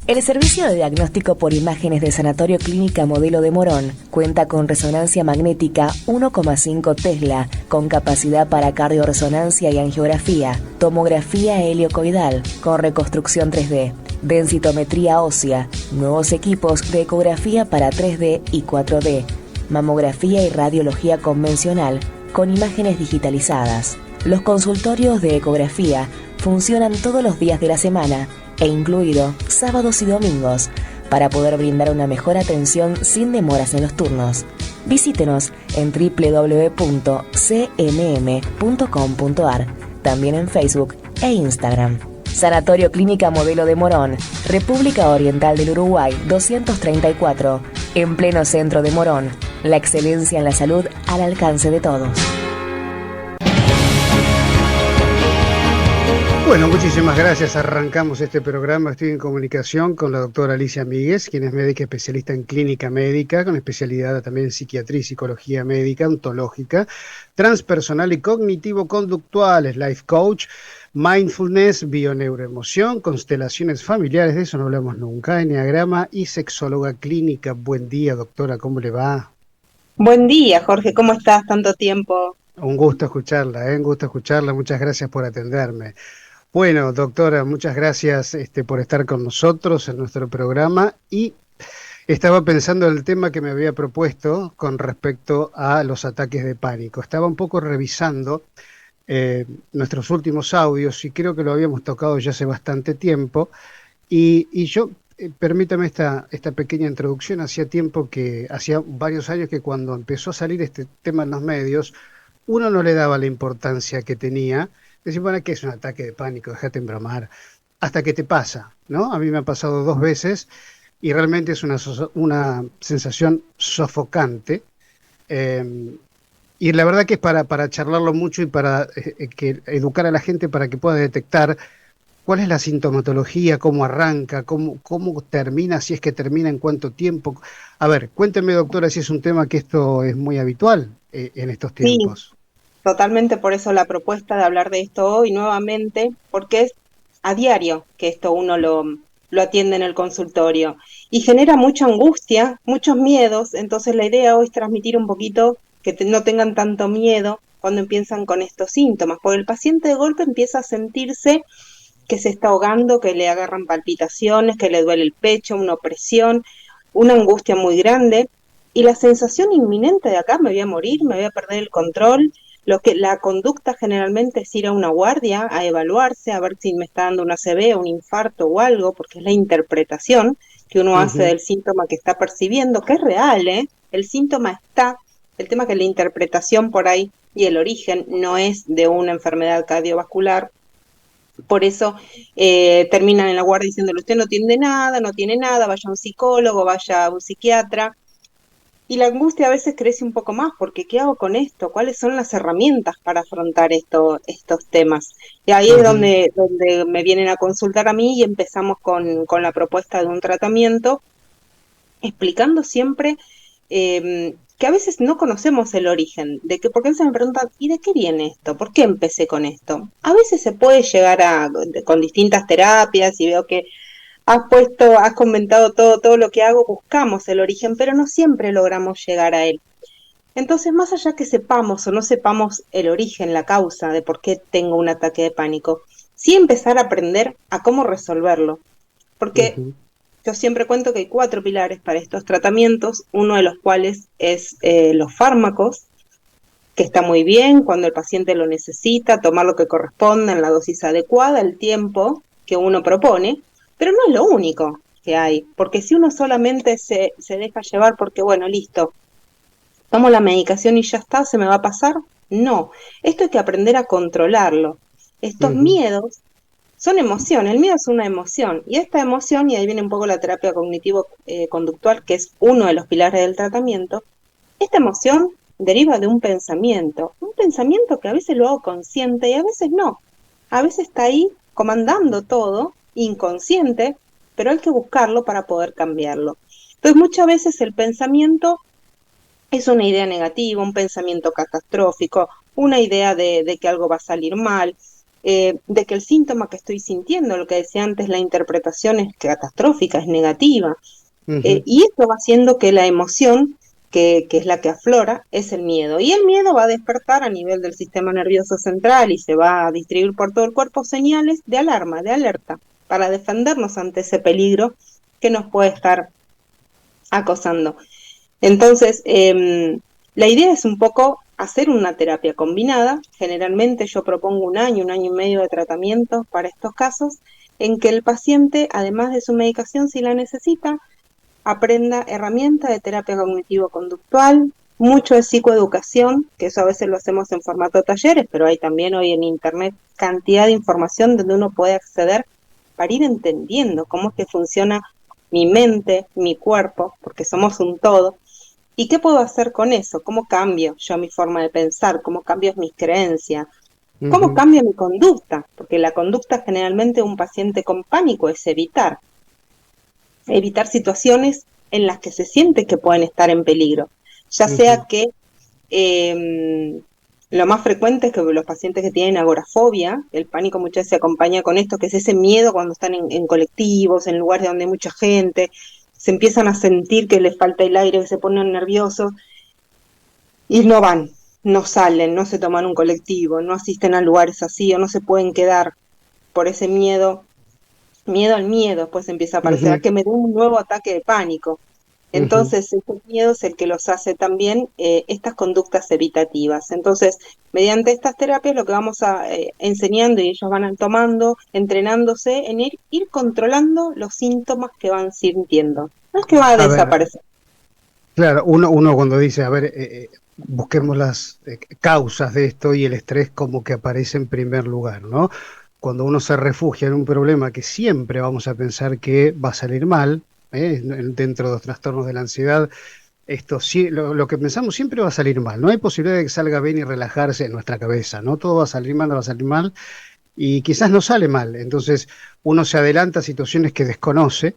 El servicio de diagnóstico por imágenes de Sanatorio Clínica Modelo de Morón cuenta con resonancia magnética 1,5 Tesla, con capacidad para cardioresonancia y angiografía, tomografía heliocoidal, con reconstrucción 3D, densitometría ósea, nuevos equipos de ecografía para 3D y 4D, mamografía y radiología convencional, con imágenes digitalizadas. Los consultorios de ecografía funcionan todos los días de la semana e incluido sábados y domingos, para poder brindar una mejor atención sin demoras en los turnos. Visítenos en www.cmm.com.ar, también en Facebook e Instagram. Sanatorio Clínica Modelo de Morón, República Oriental del Uruguay 234, en pleno centro de Morón. La excelencia en la salud al alcance de todos. Bueno, muchísimas gracias. Arrancamos este programa. Estoy en comunicación con la doctora Alicia Míguez, quien es médica especialista en clínica médica, con especialidad también en psiquiatría y psicología médica, ontológica, transpersonal y cognitivo-conductual, es life coach, mindfulness, bioneuroemoción, constelaciones familiares, de eso no hablamos nunca, enneagrama y sexóloga clínica. Buen día, doctora, ¿cómo le va? Buen día, Jorge, ¿cómo estás? Tanto tiempo. Un gusto escucharla, un gusto escucharla. Muchas gracias por atenderme. Bueno, doctora, muchas gracias por estar con nosotros en nuestro programa, y estaba pensando en el tema que me había propuesto con respecto a los ataques de pánico. Estaba un poco revisando nuestros últimos audios y creo que lo habíamos tocado ya hace bastante tiempo, y yo, permítame esta pequeña introducción. Hacía varios años que cuando empezó a salir este tema en los medios, uno no le daba la importancia que tenía. Decir, bueno, ¿qué es un ataque de pánico? Déjate embromar. Hasta que te pasa, ¿no? A mí me ha pasado 2 veces y realmente es una sensación sofocante. Y la verdad que es para charlarlo mucho y para educar a la gente para que pueda detectar cuál es la sintomatología, cómo arranca, cómo termina, si es que termina, en cuánto tiempo. A ver, cuénteme, doctora, si es un tema que esto es muy habitual en estos tiempos. Sí, totalmente, por eso la propuesta de hablar de esto hoy nuevamente, porque es a diario que esto uno lo atiende en el consultorio y genera mucha angustia, muchos miedos. Entonces la idea hoy es transmitir un poquito que no tengan tanto miedo cuando empiezan con estos síntomas, porque el paciente de golpe empieza a sentirse que se está ahogando, que le agarran palpitaciones, que le duele el pecho, una opresión, una angustia muy grande, y la sensación inminente de acá, me voy a morir, me voy a perder el control. La conducta generalmente es ir a una guardia a evaluarse, a ver si me está dando una ACV, un infarto o algo, porque es la interpretación que uno hace del síntoma que está percibiendo, que es real, ¿eh? El síntoma está, el tema que la interpretación por ahí y el origen no es de una enfermedad cardiovascular. Por eso terminan en la guardia diciéndole, usted no tiene nada, no tiene nada, vaya a un psicólogo, vaya a un psiquiatra. Y la angustia a veces crece un poco más, porque ¿qué hago con esto? ¿Cuáles son las herramientas para afrontar estos temas? Y ahí es donde me vienen a consultar a mí y empezamos con la propuesta de un tratamiento, explicando siempre que a veces no conocemos el origen, porque a veces me preguntan, ¿y de qué viene esto? ¿Por qué empecé con esto? A veces se puede llegar con distintas terapias, y veo que has comentado todo lo que hago, buscamos el origen, pero no siempre logramos llegar a él. Entonces, más allá que sepamos o no sepamos el origen, la causa de por qué tengo un ataque de pánico, sí empezar a aprender a cómo resolverlo. Porque yo siempre cuento que hay 4 pilares para estos tratamientos, uno de los cuales es los fármacos, que está muy bien cuando el paciente lo necesita, tomar lo que corresponda en la dosis adecuada, el tiempo que uno propone, pero no es lo único que hay, porque si uno solamente se deja llevar porque, bueno, listo, tomo la medicación y ya está, ¿se me va a pasar? No, esto hay que aprender a controlarlo. Estos miedos son emociones, el miedo es una emoción, y esta emoción, y ahí viene un poco la terapia cognitivo-conductual, que es uno de los pilares del tratamiento. Esta emoción deriva de un pensamiento que a veces lo hago consciente y a veces no. A veces está ahí comandando todo, inconsciente, pero hay que buscarlo para poder cambiarlo. Entonces muchas veces el pensamiento es una idea negativa, un pensamiento catastrófico, una idea de que algo va a salir mal, de que el síntoma que estoy sintiendo, lo que decía antes, la interpretación es catastrófica, es negativa. Y eso va haciendo que la emoción, que es la que aflora, es el miedo. Y el miedo va a despertar a nivel del sistema nervioso central y se va a distribuir por todo el cuerpo señales de alarma, de alerta, para defendernos ante ese peligro que nos puede estar acosando. Entonces, la idea es un poco hacer una terapia combinada. Generalmente yo propongo un año y medio de tratamiento para estos casos, en que el paciente, además de su medicación, si la necesita, aprenda herramientas de terapia cognitivo-conductual, mucho de psicoeducación, que eso a veces lo hacemos en formato talleres, pero hay también hoy en internet cantidad de información donde uno puede acceder para ir entendiendo cómo es que funciona mi mente, mi cuerpo, porque somos un todo. ¿Y qué puedo hacer con eso? ¿Cómo cambio yo mi forma de pensar? ¿Cómo cambio mis creencias? ¿Cómo cambio mi conducta? Porque la conducta generalmente de un paciente con pánico es evitar situaciones en las que se siente que pueden estar en peligro. Ya sea que lo más frecuente es que los pacientes que tienen agorafobia, el pánico muchas veces se acompaña con esto, que es ese miedo cuando están en colectivos, en lugares donde hay mucha gente, se empiezan a sentir que les falta el aire, que se ponen nerviosos y no van, no salen, no se toman un colectivo, no asisten a lugares así o no se pueden quedar por ese miedo al miedo, después empieza a aparecer, a que me dé un nuevo ataque de pánico. Entonces, ese miedo es el que los hace también estas conductas evitativas. Entonces, mediante estas terapias lo que vamos a enseñando y ellos van tomando, entrenándose en ir controlando los síntomas que van sintiendo. No es que va a desaparecer. Claro, uno cuando dice, a ver, busquemos las causas de esto y el estrés como que aparece en primer lugar, ¿no? Cuando uno se refugia en un problema que siempre vamos a pensar que va a salir mal, dentro de los trastornos de la ansiedad, esto sí, lo que pensamos siempre va a salir mal. No hay posibilidad de que salga bien y relajarse en nuestra cabeza, ¿no? Todo va a salir mal, no va a salir mal, y quizás no sale mal. Entonces uno se adelanta a situaciones que desconoce,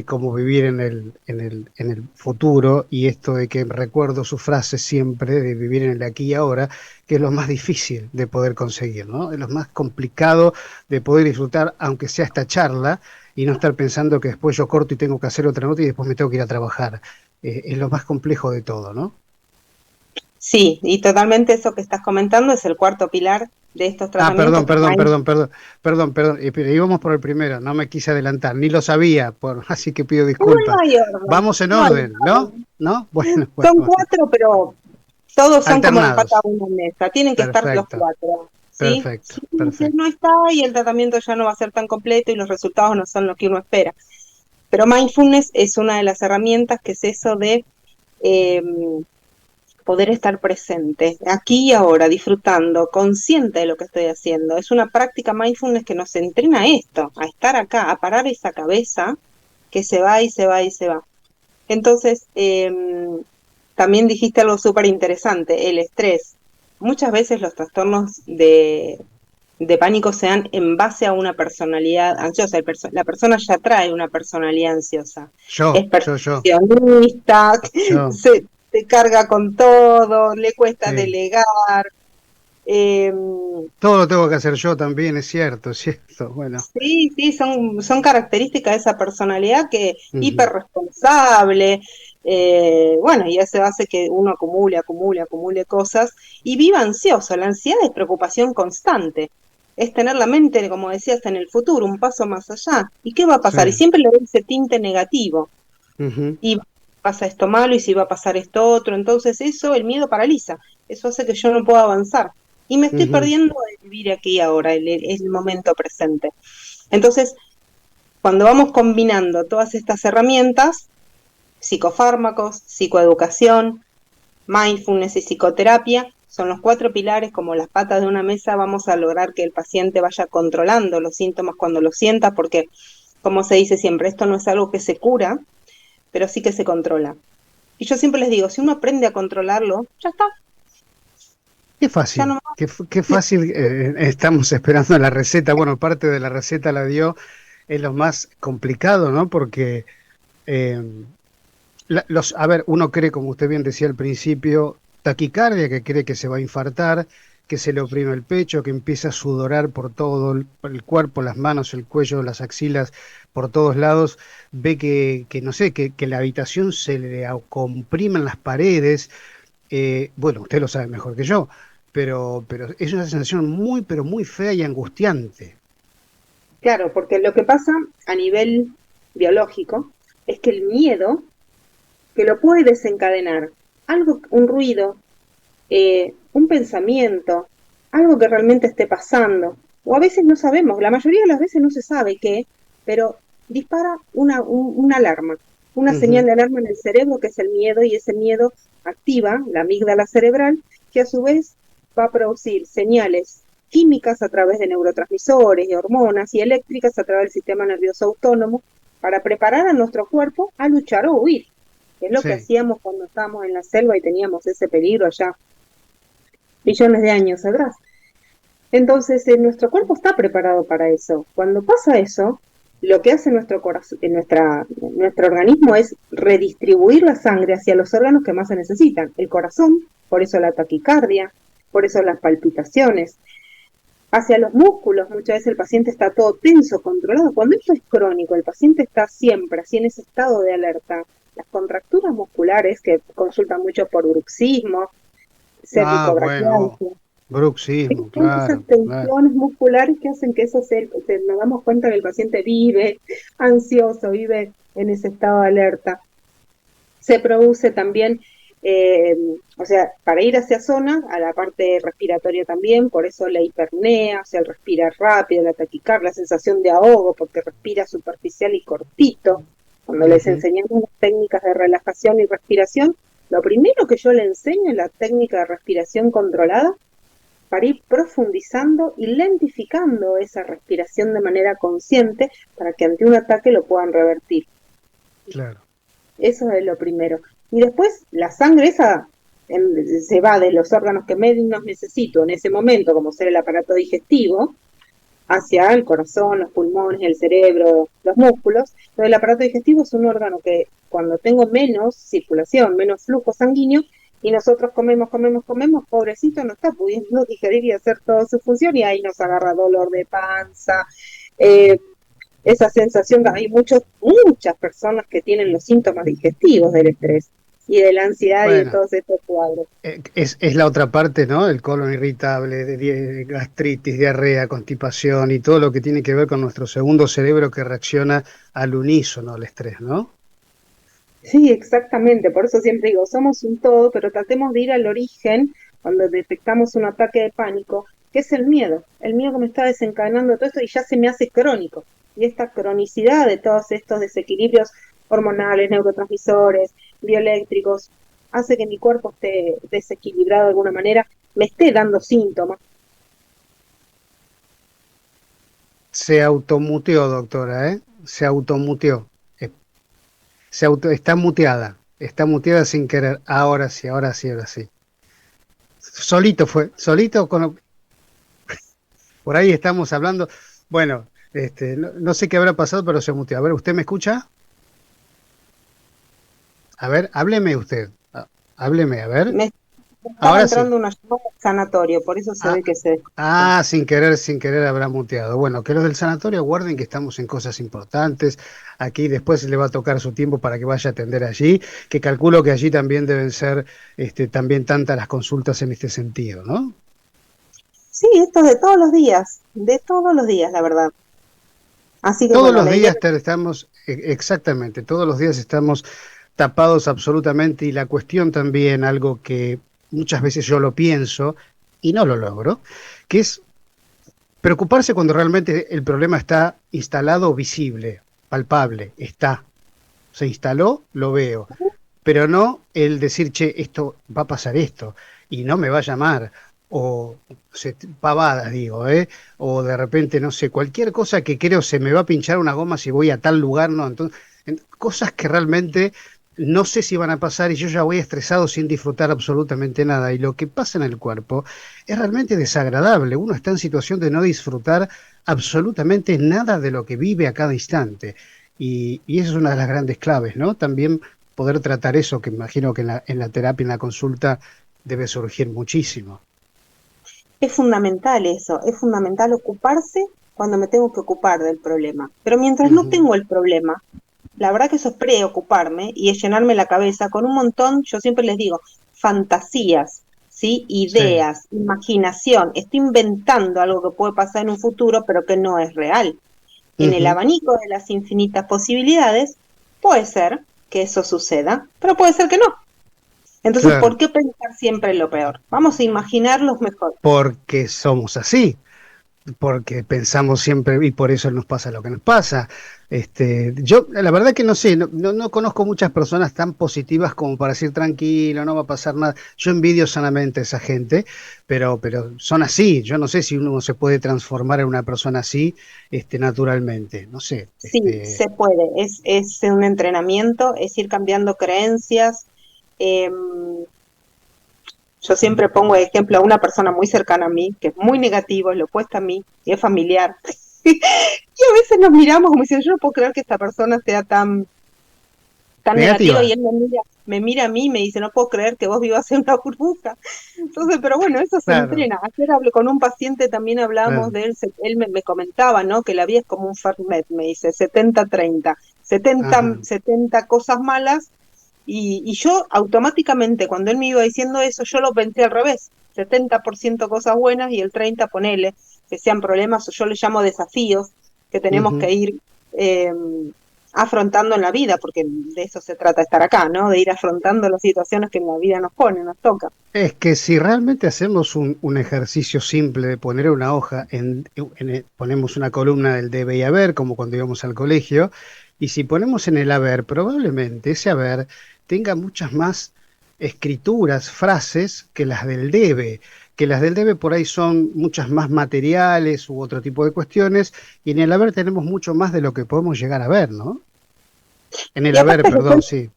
como vivir en el futuro, y esto de que recuerdo su frase siempre, de vivir en el aquí y ahora, que es lo más difícil de poder conseguir, ¿no? Es lo más complicado de poder disfrutar, aunque sea esta charla, y no estar pensando que después yo corto y tengo que hacer otra nota y después me tengo que ir a trabajar. Es lo más complejo de todo, ¿no? Sí, y totalmente eso que estás comentando es el cuarto pilar de estos tratamientos. Perdón, pero íbamos por el primero, no me quise adelantar, ni lo sabía, así que pido disculpas. Vamos en orden, ¿no? ¿No? Bueno, son cuatro, pero todos son como la pata de una mesa, tienen que estar los cuatro. ¿Sí? Perfecto. No está y el tratamiento ya no va a ser tan completo y los resultados no son lo que uno espera. Pero mindfulness es una de las herramientas que es eso de poder estar presente, aquí y ahora, disfrutando, consciente de lo que estoy haciendo. Es una práctica mindfulness que nos entrena a esto, a estar acá, a parar esa cabeza que se va y se va y se va. Entonces, también dijiste algo súper interesante, el estrés. Muchas veces los trastornos de pánico se dan en base a una personalidad ansiosa. La persona ya trae una personalidad ansiosa. Es perfeccionista, se carga con todo, le cuesta delegar. Todo lo tengo que hacer yo también, es cierto. Bueno. Sí, son características de esa personalidad que hiperresponsable. Bueno, y eso hace que uno acumule cosas y viva ansioso. La ansiedad es preocupación constante. Es tener la mente, como decías, en el futuro, un paso más allá. ¿Y qué va a pasar? Y siempre le doy ese tinte negativo. Y pasa esto malo, y si va a pasar esto otro. Entonces eso, el miedo paraliza. Eso hace que yo no pueda avanzar. Y me estoy perdiendo de vivir aquí y ahora, el momento presente. Entonces, cuando vamos combinando todas estas herramientas, psicofármacos, psicoeducación, mindfulness y psicoterapia, son los cuatro pilares, como las patas de una mesa. Vamos a lograr que el paciente vaya controlando los síntomas cuando los sienta, porque, como se dice siempre, esto no es algo que se cura, pero sí que se controla. Y yo siempre les digo, si uno aprende a controlarlo, ya está. Qué fácil, qué fácil. Estamos esperando la receta. Bueno, parte de la receta la dio. Es lo más complicado, ¿no? Porque a ver, uno cree, como usted bien decía al principio, taquicardia, que cree que se va a infartar, que se le oprime el pecho, que empieza a sudorar por todo el cuerpo, las manos, el cuello, las axilas, por todos lados, ve que no sé, que la habitación se le comprimen las paredes. Bueno, usted lo sabe mejor que yo, pero es una sensación muy, pero muy fea y angustiante. Claro, porque lo que pasa a nivel biológico es que el miedo, que lo puede desencadenar, algo, un ruido, un pensamiento, algo que realmente esté pasando, o a veces no sabemos, la mayoría de las veces no se sabe qué, pero dispara una alarma, una señal Ujú. de alarma en el cerebro que es el miedo, y ese miedo activa la amígdala cerebral, que a su vez va a producir señales químicas a través de neurotransmisores y hormonas y eléctricas a través del sistema nervioso autónomo para preparar a nuestro cuerpo a luchar o huir, que es lo que Sí, hacíamos cuando estábamos en la selva y teníamos ese peligro allá millones de años atrás. Entonces, nuestro cuerpo está preparado para eso. Cuando pasa eso, lo que hace nuestro corazón, nuestro organismo es redistribuir la sangre hacia los órganos que más se necesitan. El corazón, por eso la taquicardia, por eso las palpitaciones. Hacia los músculos, muchas veces el paciente está todo tenso, controlado. Cuando esto es crónico, el paciente está siempre así en ese estado de alerta. Las contracturas musculares, que consultan mucho por bruxismo, ah, bueno, cervicobraquialgia, bruxismo, son esas claro, claro. tensiones musculares que hacen que nos damos cuenta que el paciente vive ansioso, vive en ese estado de alerta. Se produce también, o sea, para ir hacia zona, a la parte respiratoria también, por eso la hipernea, o sea, el respirar rápido, la taquicardia, la sensación de ahogo, porque respira superficial y cortito. Cuando les Ujú. enseñamos las técnicas de relajación y respiración, lo primero que yo le enseño es la técnica de respiración controlada, para ir profundizando y lentificando esa respiración de manera consciente para que ante un ataque lo puedan revertir. Claro. Eso es lo primero. Y después la sangre esa se va de los órganos que menos necesito en ese momento, como ser el aparato digestivo, hacia el corazón, los pulmones, el cerebro, los músculos. Entonces el aparato digestivo es un órgano que cuando tengo menos circulación, menos flujo sanguíneo, y nosotros comemos, pobrecito no está pudiendo digerir y hacer toda su función, y ahí nos agarra dolor de panza, eh, esa sensación, hay muchas personas que tienen los síntomas digestivos del estrés y de la ansiedad y de Bueno, todos estos cuadros. es la otra parte, ¿no? El colon irritable, de gastritis, diarrea, constipación y todo lo que tiene que ver con nuestro segundo cerebro que reacciona al unísono al estrés, ¿no? Sí, exactamente, por eso siempre digo, somos un todo, pero tratemos de ir al origen cuando detectamos un ataque de pánico, que es el miedo que me está desencadenando todo esto y ya se me hace crónico. Y esta cronicidad de todos estos desequilibrios hormonales, neurotransmisores, bioeléctricos, hace que mi cuerpo esté desequilibrado de alguna manera, me esté dando síntomas. Se automuteó, doctora, ¿eh? Se automuteó. Eh, está muteada sin querer. Ahora sí, ahora sí, ahora sí. Solito fue, solito por ahí estamos hablando. Bueno, no sé qué habrá pasado, pero se muteó. A ver, ¿usted me escucha? A ver, hábleme usted. Hábleme, a ver. Me estaba Ahora sí. entrando una llamada al sanatorio, por eso se Ah, ve que se... sin querer habrá muteado. Bueno, que los del sanatorio guarden que estamos en cosas importantes. Aquí después le va a tocar su tiempo para que vaya a atender allí, que calculo que allí también deben ser también tantas las consultas en este sentido, ¿no? Sí, esto es de todos los días, la verdad. Así que Todos bueno, los la idea días estamos, exactamente, todos los días estamos tapados absolutamente y la cuestión también, algo que muchas veces yo lo pienso y no lo logro, que es preocuparse cuando realmente el problema está instalado, visible, palpable, está. Se instaló, lo veo. Pero no el decir, che, esto va a pasar esto, y no me va a llamar, o pavadas, digo, ¿eh? O de repente, no sé, cualquier cosa que creo se me va a pinchar una goma si voy a tal lugar, no. Entonces, cosas que realmente no sé si van a pasar y yo ya voy estresado sin disfrutar absolutamente nada. Y lo que pasa en el cuerpo es realmente desagradable. Uno está en situación de no disfrutar absolutamente nada de lo que vive a cada instante. Y esa es una de las grandes claves, ¿no? También poder tratar eso, que imagino que en la terapia, en la consulta, debe surgir muchísimo. Es fundamental eso, es fundamental ocuparse cuando me tengo que ocupar del problema. Pero mientras no Ujú. tengo el problema, la verdad que eso es preocuparme y es llenarme la cabeza con un montón, yo siempre les digo, fantasías, ¿sí? Sí. Ideas, imaginación. Estoy inventando algo que puede pasar en un futuro, pero que no es real. En el Ujú. abanico de las infinitas posibilidades, puede ser que eso suceda, pero puede ser que no. Entonces, Claro, ¿por qué pensar siempre en lo peor? Vamos a imaginar los mejores. porque somos así. Porque pensamos siempre y por eso nos pasa lo que nos pasa. Yo la verdad que no sé, no conozco muchas personas tan positivas como para decir tranquilo, no va a pasar nada. Yo envidio sanamente a esa gente, pero son así. Yo no sé si uno se puede transformar en una persona así, naturalmente. No sé, Sí, se puede, es un entrenamiento, es ir cambiando creencias. Eh, yo siempre pongo de ejemplo a una persona muy cercana a mí, que es muy negativo, es lo opuesto a mí, y es familiar. Y a veces nos miramos como diciendo, yo no puedo creer que esta persona sea tan negativa, y negativa. él me mira a mí y me dice, no puedo creer que vos vivas en una burbuja. Entonces, pero bueno, eso se Claro, entrena. Ayer hablé con un paciente, también hablábamos claro. de él, él me comentaba, ¿no? Que la vida es como un Fernet, me dice, 70-30, 70, Ajá. 70 cosas malas, y yo automáticamente, cuando él me iba diciendo eso, yo lo pensé al revés, 70% cosas buenas y el 30 ponele, que sean problemas, o yo le llamo desafíos, que tenemos Ujú. que ir eh, afrontando en la vida, porque de eso se trata estar acá, ¿no? De ir afrontando las situaciones que en la vida nos pone, nos toca. Es que si realmente hacemos un ejercicio simple de poner una hoja, ponemos una columna del debe y haber, como cuando íbamos al colegio, y si ponemos en el haber, probablemente ese haber tenga muchas más escrituras, frases que las del debe, que las del debe por ahí son muchas más materiales u otro tipo de cuestiones, y en el haber tenemos mucho más de lo que podemos llegar a ver, ¿no? En el Y haber, aparte perdón, sí.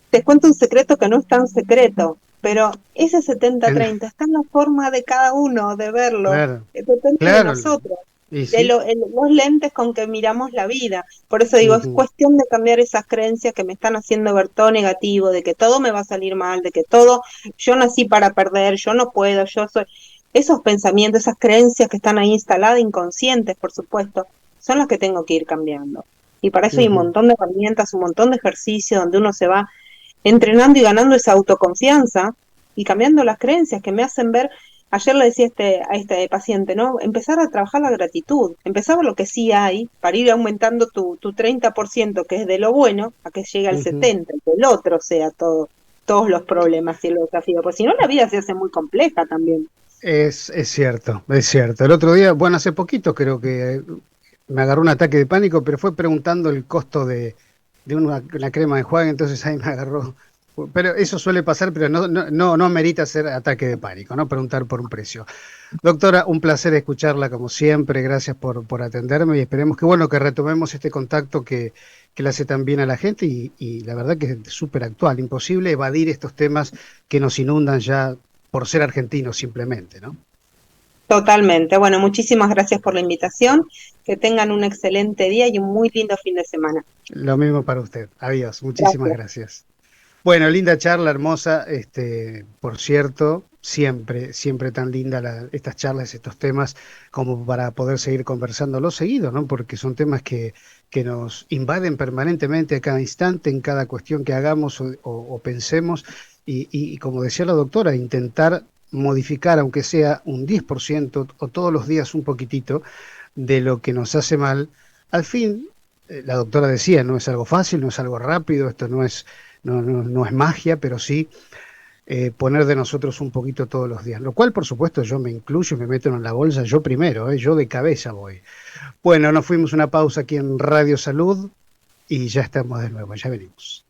te cuento un secreto que no es tan secreto, pero ese setenta En- treinta está en la forma de cada uno de verlo, claro, depende de claro, nosotros, y de sí. los lentes con que miramos la vida. Por eso digo, es Ujú. cuestión de cambiar esas creencias que me están haciendo ver todo negativo, de que todo me va a salir mal, de que todo, yo nací para perder, yo no puedo, yo soy... Esos pensamientos, esas creencias que están ahí instaladas, inconscientes, por supuesto, son las que tengo que ir cambiando. Y para eso hay un Ujú. montón de herramientas, un montón de ejercicios donde uno se va entrenando y ganando esa autoconfianza y cambiando las creencias que me hacen ver, ayer le decía a este paciente, ¿no? Empezar a trabajar la gratitud, empezar por lo que sí hay, para ir aumentando tu 30% que es de lo bueno, a que llegue al Ujú. 70%, y que el otro sea todo, todos los problemas y los desafíos, porque si no la vida se hace muy compleja también. Es cierto, es cierto. El otro día, bueno, hace poquito creo que me agarró un ataque de pánico, pero fue preguntando el costo de una crema de enjuague, entonces ahí me agarró. Pero eso suele pasar, pero no amerita ser ataque de pánico, ¿no? Preguntar por un precio. Doctora, un placer escucharla como siempre, gracias por atenderme y esperemos que, bueno, que retomemos este contacto que le hace tan bien a la gente y la verdad que es súper actual, imposible evadir estos temas que nos inundan ya por ser argentinos simplemente, ¿no? Totalmente. Bueno, muchísimas gracias por la invitación, que tengan un excelente día y un muy lindo fin de semana. Lo mismo para usted. Adiós, muchísimas Gracias. gracias. Bueno, linda charla, hermosa. Por cierto, siempre tan linda estas charlas, estos temas, como para poder seguir conversándolo seguido, ¿no? Porque son temas que nos invaden permanentemente a cada instante, en cada cuestión que hagamos o pensemos. Y como decía la doctora, intentar modificar, aunque sea un 10% o todos los días un poquitito, de lo que nos hace mal. Al fin, la doctora decía, no es algo fácil, no es algo rápido, esto no es magia, pero sí poner de nosotros un poquito todos los días. Lo cual, por supuesto, yo me incluyo y me meto en la bolsa yo primero, yo de cabeza voy. Bueno, nos fuimos una pausa aquí en Radio Salud y ya estamos de nuevo, ya venimos.